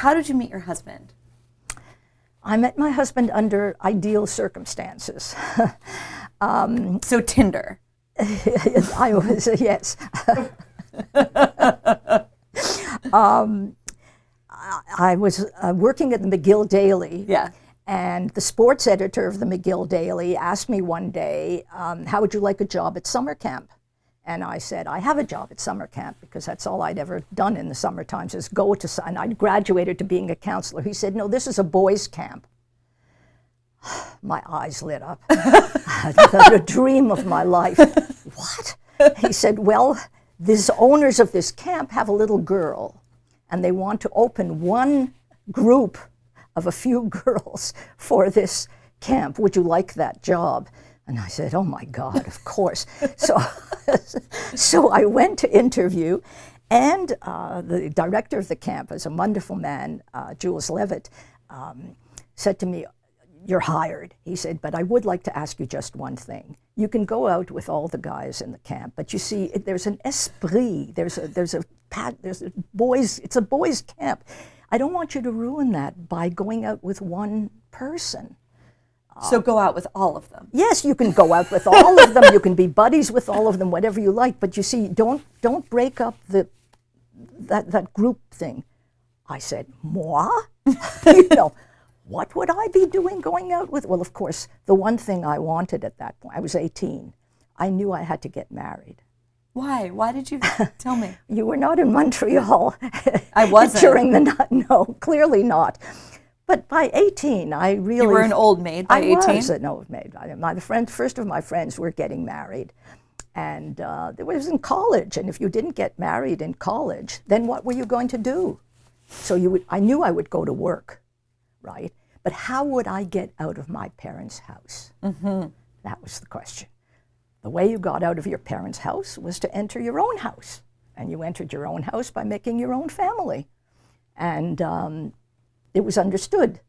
how did you meet your husband? I met my husband under ideal circumstances. So Tinder. I was, yes. I was working at the McGill Daily. Yeah. And the sports editor of the McGill Daily asked me one day, how would you like a job at summer camp? And I said, I have a job at summer camp, because that's all I'd ever done in the summer times, is go to, and I'd graduated to being a counselor. He said, no, this is a boys' camp. My eyes lit up. The dream of my life. What? He said, well, these owners of this camp have a little girl, and they want to open one group of a few girls for this camp. Would you like that job? And I said, oh my God, of course. So I went to interview, and the director of the camp is a wonderful man, Jules Levitt, said to me, you're hired. He said, but I would like to ask you just one thing. You can go out with all the guys in the camp, but you see, there's an esprit, there's a boys, it's a boys' camp. I don't want you to ruin that by going out with one person. So go out with all of them. Yes, you can go out with all of them. You can be buddies with all of them, whatever you like. But you see, don't break up that group thing. I said, moi? You know, what would I be doing going out with? Well, of course, the one thing I wanted at that point, I was 18. I knew I had to get married. Why? Why did you tell me? You were not in Montreal. I wasn't. During the night. No, clearly not. But by 18, I really... You were an old maid by 18? I was an old maid. First of my friends were getting married. And it was in college. And if you didn't get married in college, then what were you going to do? So I knew I would go to work, right? But how would I get out of my parents' house? Mm-hmm. That was the question. The way you got out of your parents' house was to enter your own house. And you entered your own house by making your own family. And it was understood.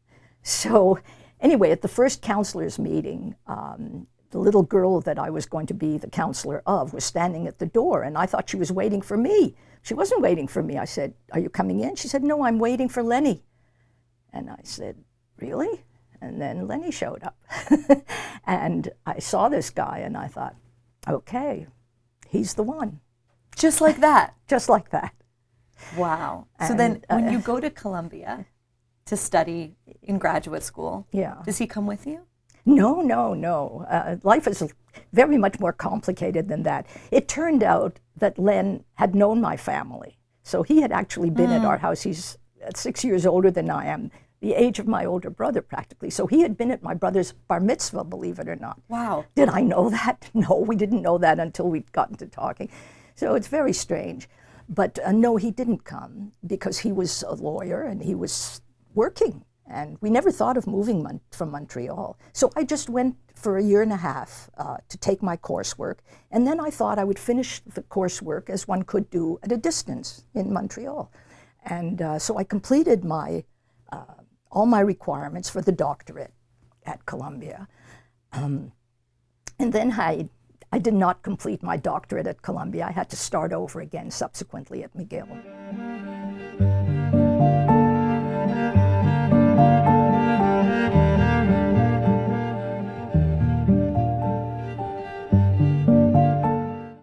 So anyway, at the first counselors' meeting, the little girl that I was going to be the counselor of was standing at the door, and I thought she was waiting for me. She wasn't waiting for me. I said, are you coming in? She said, no, I'm waiting for Lenny. And I said, really? And then Lenny showed up. And I saw this guy, and I thought, okay, he's the one. Just like that? Just like that. Wow. So then when you go to Columbia to study in graduate school, yeah, does he come with you? No. Life is very much more complicated than that. It turned out that Len had known my family. So he had actually been at our house. He's 6 years older than I am, the age of my older brother practically. So he had been at my brother's bar mitzvah, believe it or not. Wow. Did I know that? No, we didn't know that until we'd gotten to talking. So it's very strange. But no, he didn't come because he was a lawyer and he was working. And we never thought of moving from Montreal. So I just went for a year and a half to take my coursework. And then I thought I would finish the coursework as one could do at a distance in Montreal. And so I completed all my requirements for the doctorate at Columbia. And then I did not complete my doctorate at Columbia. I had to start over again subsequently at McGill.